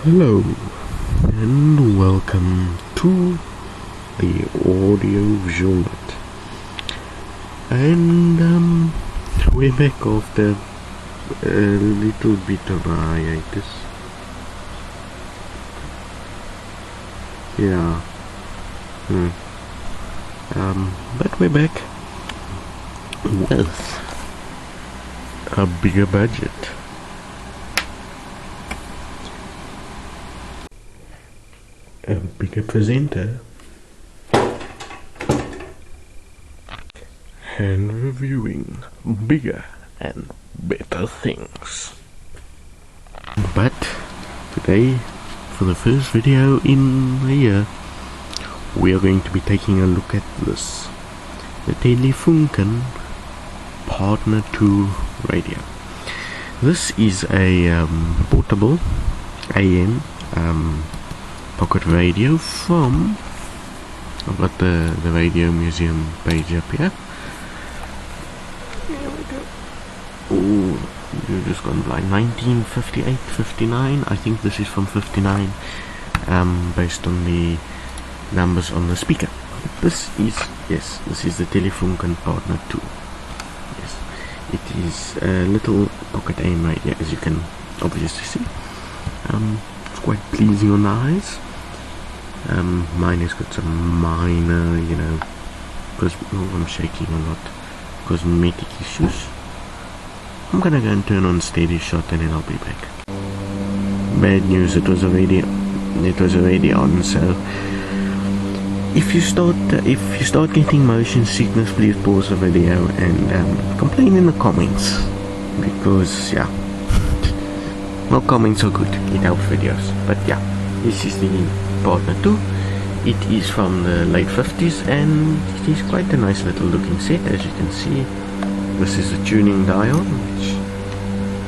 Hello and welcome to the audio visual note. And we're back after a little bit of a hiatus. Yeah. But we're back with a bigger budget. A bigger presenter and reviewing bigger and better things. But today, for the first video in the year, we are going to be taking a look at this, the Telefunken Partner 2 radio. This is a portable AM pocket radio from, I've got the radio museum page up here. Here we go. Oh, you've just gone blind. 1958, 59. I think this is from 59, based on the numbers on the speaker. This is, yes, this is the Telefunken Partner 2. Yes, it is a little pocket AM radio, as you can obviously see. It's quite pleasing on the eyes. Mine has got some minor, because I'm shaking a lot, cosmetic issues. I'm gonna go and turn on steady shot and then I'll be back. Bad news, it was already on, so if you start getting motion sickness, please pause the video and complain in the comments, because yeah, no comments are good, it helps videos. But yeah, this is the Partner 2. It is from the late 50s and it is quite a nice little looking set, as you can see. This is a tuning dial, which,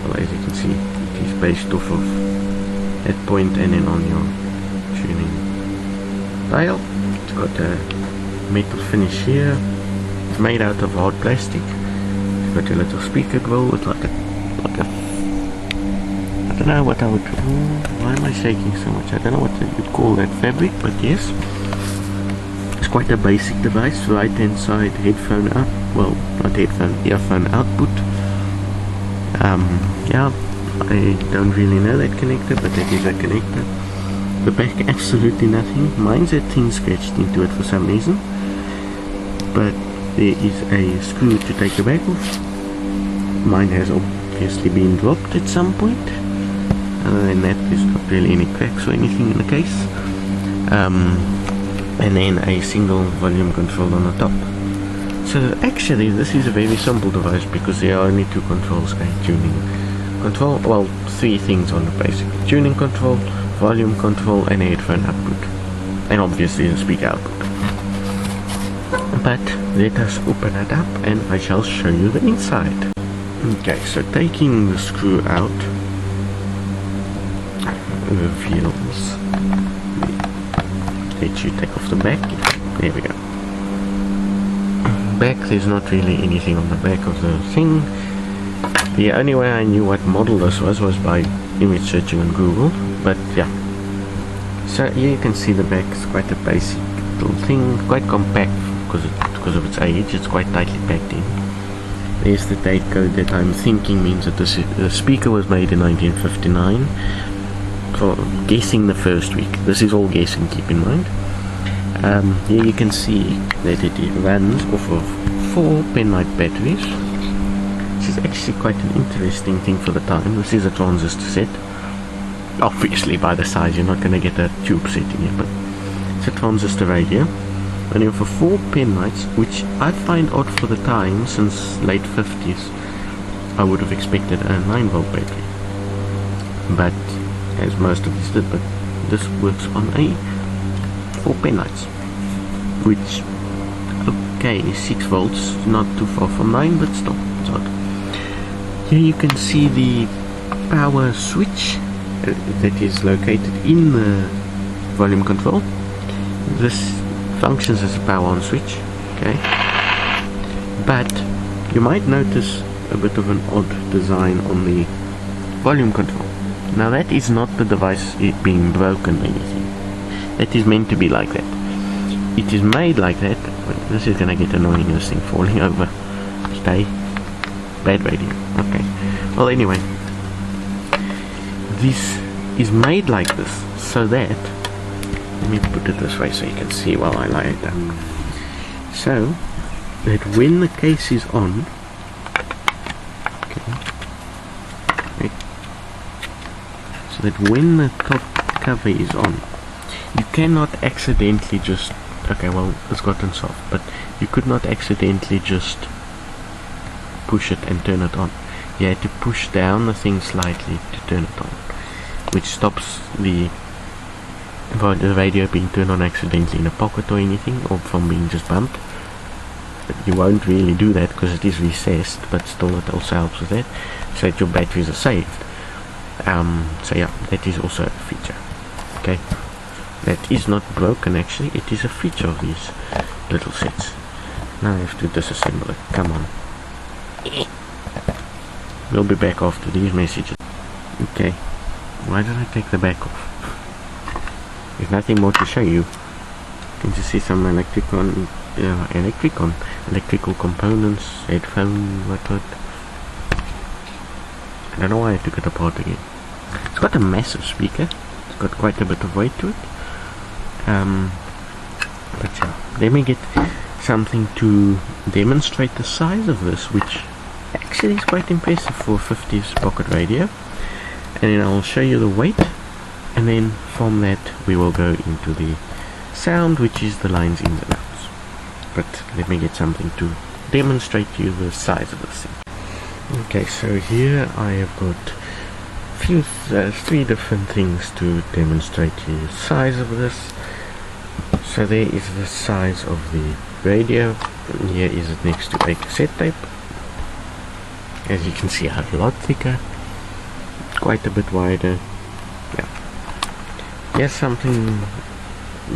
well, as you can see, it is based off of that point and then on your tuning dial. It's got a metal finish here. It's made out of hard plastic. It's got a little speaker grill with like a I don't know what I would. Why am I shaking so much? I don't know what you'd call that fabric, but yes, it's quite a basic device. Right hand side headphone out. Well, not headphone, earphone output. Yeah, I don't really know that connector, but that is a connector. The back, absolutely nothing. Mine's a thing scratched into it for some reason, but there is a screw to take the back off. Mine has obviously been dropped at some point. Other than that, there's not really any cracks or anything in the case. And then a single volume control on the top. So actually this is a very simple device because there are only two controls, tuning control, well, three things on it basically. Tuning control, volume control and a headphone output. And obviously the speaker output. But let us open it up and I shall show you the inside. Okay, so taking the screw out reveals, let you take off the back. There we go. Back, there's not really anything on the back of the thing. The only way I knew what model this was by image searching on Google, but yeah. So here you can see the back is quite a basic little thing, quite compact because of its age. It's quite tightly packed in. There's the date code that I'm thinking means that the speaker was made in 1959. For guessing the first week. This is all guessing, keep in mind. Here you can see that it runs off of 4 penlight batteries, which is actually quite an interesting thing for the time. This is a transistor set. Obviously by the size you're not going to get a tube set in here, but it's a transistor radio. Running for 4 penlights, which I find odd for the time, since late 50s. I would have expected a 9-volt battery. But as most of these did, but this works on a 4 penlights, which, okay, 6 volts, not too far from 9, but still, it's odd. Here you can see the power switch that is located in the volume control. This functions as a power on switch, okay, but you might notice a bit of an odd design on the volume control. Now that is not the device being broken or anything. It is meant to be like that. It is made like that. This is gonna get annoying, this thing falling over. Stay. Bad radio. Okay. Well, anyway. This is made like this so that, let me put it this way so you can see while I lie it down. So that when the case is on, okay, so that when the top cover is on, you cannot accidentally just, okay, well, it's gotten soft, but you could not accidentally just push it and turn it on. You had to push down the thing slightly to turn it on, which stops the radio being turned on accidentally in a pocket or anything, or from being just bumped. But you won't really do that because it is recessed, but still it also helps with that, so that your batteries are saved. So yeah, that is also a feature. Okay, that is not broken actually, it is a feature of these little sets. Now I have to disassemble it, come on. We'll be back after these messages. Okay, why did I take the back off? There's nothing more to show you. You can just see some electrical components, headphone, what. I don't know why I took it apart again. It's got a massive speaker. It's got quite a bit of weight to it. But yeah, let me get something to demonstrate the size of this, which actually is quite impressive for a 50s pocket radio. And then I'll show you the weight, and then from that we will go into the sound, which is the lines in and outs. But let me get something to demonstrate to you the size of this thing. Okay, so here I have got three different things to demonstrate the size of this. So there is the size of the radio, and here is it next to a cassette tape. As you can see, a lot thicker, quite a bit wider. Yeah, here's something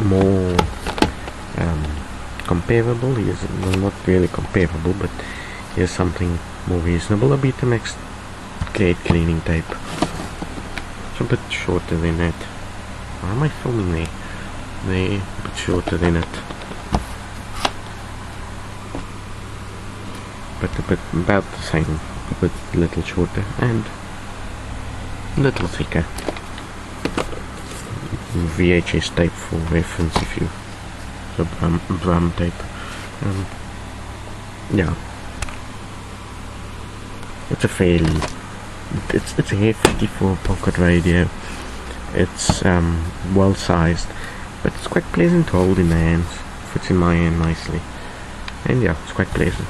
more comparable. Here's, well, not really comparable, but here's something more reasonable. A Betamax clear cleaning tape. It's a bit shorter than that. Why am I filming there? There, a bit shorter than it, but a bit about the same, but a little shorter and a little thicker. VHS tape for reference, if you, the drum tape. Yeah, it's a fairly, it's hefty for a pocket radio. It's well sized, but it's quite pleasant to hold in the hands. Fits in my hand nicely, and yeah, it's quite pleasant.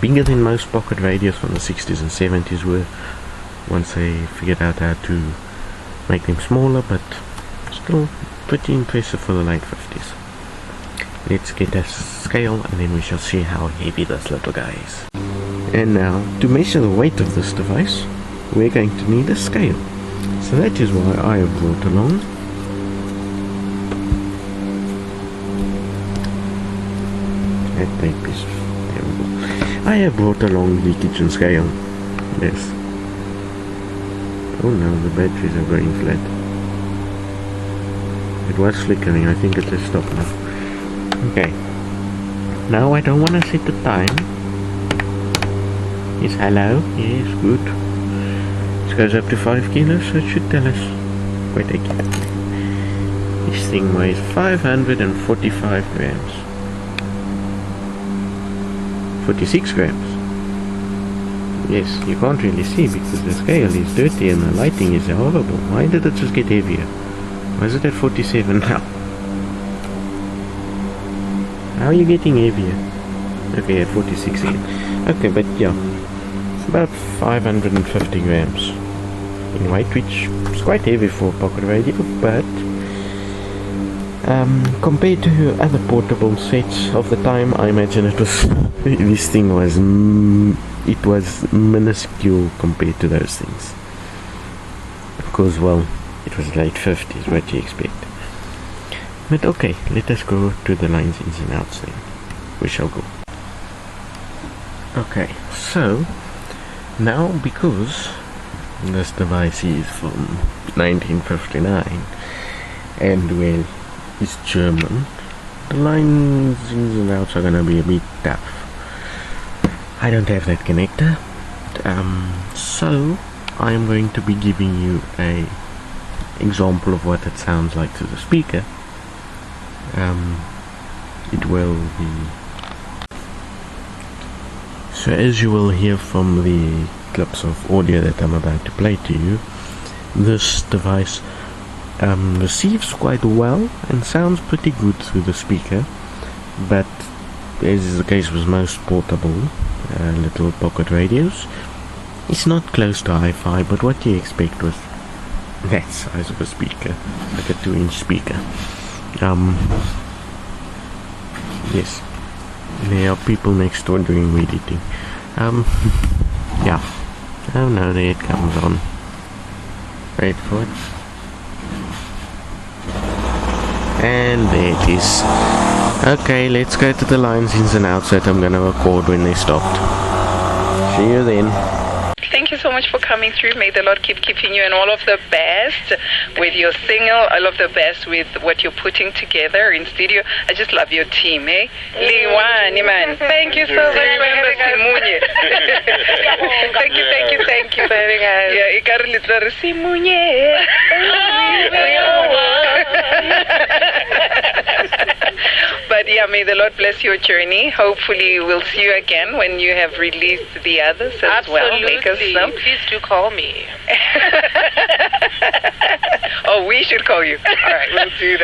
Bigger than most pocket radios from the 60s and 70s were, once they figured out how to make them smaller, but still pretty impressive for the late 50s. Let's get a scale, and then we shall see how heavy this little guy is. And now, to measure the weight of this device, we're going to need a scale. So that is why I have brought along that tape is terrible. I have brought along the kitchen scale. Yes. Oh no, the batteries are going flat. It was flickering, I think it has stopped now. Okay. Now I don't want to set the time. Yes, hello. Yes, good. This goes up to 5 kilos, so it should tell us quite accurately. This thing weighs 545 grams. 46 grams. Yes, you can't really see because the scale is dirty and the lighting is horrible. Why did it just get heavier? Why is it at 47 now? How are you getting heavier? Okay, at 46 again. Okay, but yeah, it's about 550 grams in weight, which is quite heavy for a pocket radio, but compared to other portable sets of the time, I imagine it was this thing was it was minuscule compared to those things, because, well, it was late 50s, what do you expect? But okay, let us go to the lines ins and outs then. We shall go. Okay, so now, because This device is from 1959, and well, it's German. The lines ins and outs are gonna be a bit tough. I don't have that connector, so I'm going to be giving you a example of what it sounds like to the speaker. It will be, so as you will hear from the clips of audio that I'm about to play to you, this device receives quite well and sounds pretty good through the speaker, but as is the case with most portable little pocket radios, it's not close to hi-fi, but what do you expect with that size of a speaker, like a 2-inch speaker? Yes, there are people next door doing weed eating. Yeah. Oh no, there it comes on. Wait for it. And there it is. Okay, let's go to the lines ins and outs that I'm gonna record when they stopped. See you then. Thank you so much for coming through. May the Lord keep keeping you, and all of the best with your single, all of the best with what you're putting together in studio. I just love your team, eh? Liwani, man. Thank you so much. Remember Simunye. Thank you. Very nice. Yeah, ikari little Simunye. But yeah, may the Lord bless your journey. Hopefully we'll see you again when you have released the others as well. Make us some. Please do call me. Oh, we should call you. All right, we'll do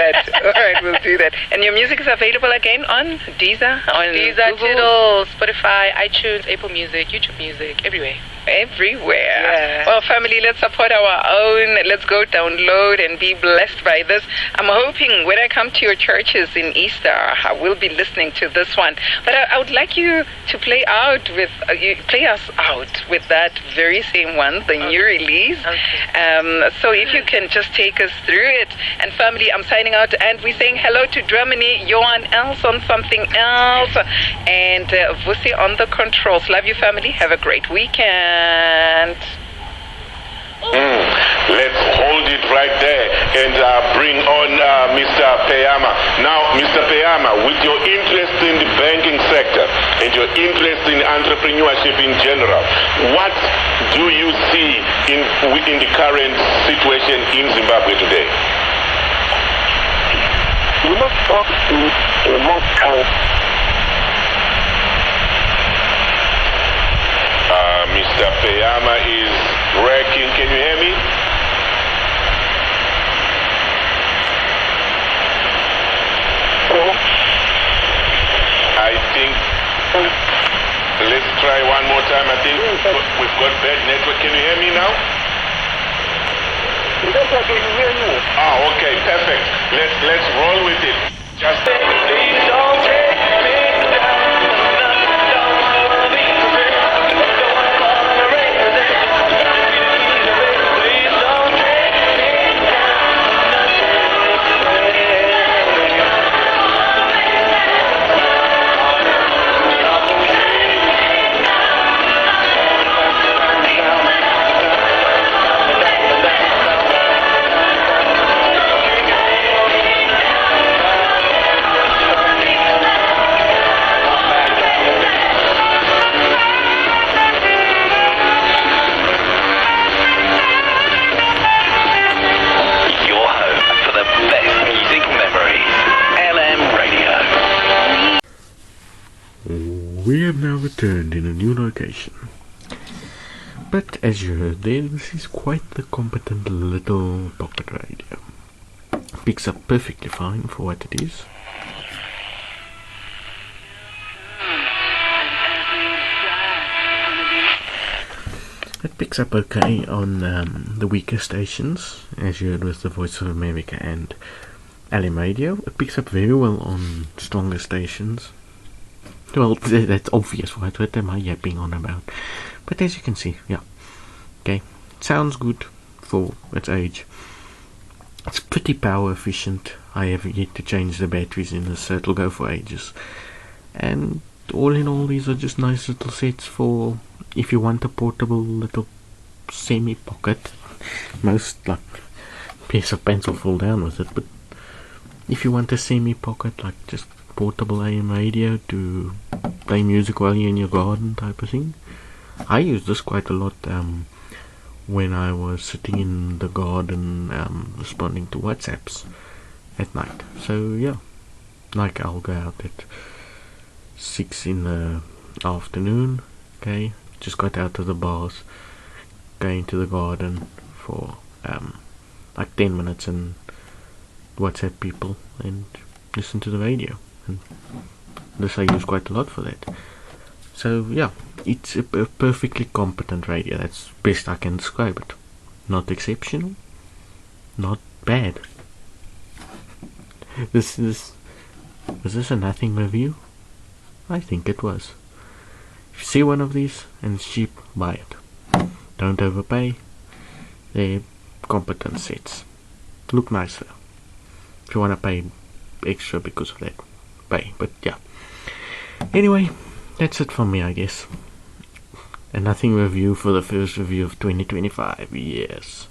that. And your music is available again on Deezer, Deezer, Google? Tidal, Spotify, iTunes, Apple Music, YouTube Music, everywhere. Everywhere. Well, family, let's support our own. Let's go download and be blessed by this. I'm hoping when I come to your churches in Easter, I will be listening to this one. But I would like you to play us out with that very same one, the new release. Okay. So if you can just take us through it. And family, I'm signing out, and we're saying hello to Germany, Johan else on something else, and Vusi on the controls. Love you, family. Have a great weekend. Let's hold it right there and bring on Mr. Peyama. Now, Mr. Peyama, with your interest in the banking sector and your interest in entrepreneurship in general, what do you see in the current situation in Zimbabwe today? You must talk to a most Mr. Peyama is wrecking. Can you hear me? I think let's try one more time. I think we've got bad network. Can you hear me now? Yes, I can hear you. Oh, okay, perfect. Let's roll with it. Just We have now returned in a new location. But as you heard there, this is quite the competent little pocket radio. Picks up perfectly fine for what it is. It picks up okay on the weaker stations, as you heard with the Voice of America and LM Radio. It picks up very well on stronger stations. Well, that's obvious, right? What am I yapping on about? But as you can see, yeah. Okay, sounds good for its age. It's pretty power efficient. I have yet to change the batteries in this, so it'll go for ages. And all in all, these are just nice little sets for if you want a portable little semi-pocket. Most like piece of pencil fall down with it, but if you want a semi-pocket, like just portable AM radio to play music while you're in your garden type of thing. I use this quite a lot when I was sitting in the garden responding to WhatsApps at night. So yeah, like I'll go out at 6 in the afternoon, okay, just got out of the bath, going to the garden for like 10 minutes and WhatsApp people and listen to the radio, and this I use quite a lot for that. So yeah, it's a perfectly competent radio. That's best I can describe it. Not exceptional, not bad. Was this a nothing review? I think it was. If you see one of these and it's cheap, buy it. Don't overpay. They're competent sets. Look nice though. If you want to pay extra because of that, pay. But yeah. Anyway, that's it from me, I guess. A nothing review for the first review of 2025. Yes.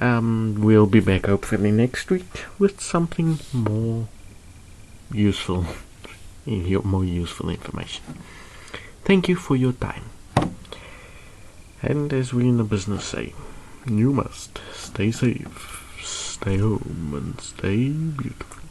We'll be back hopefully next week with something more useful. More useful information. Thank you for your time. And as we in the business say, you must stay safe, stay home, and stay beautiful.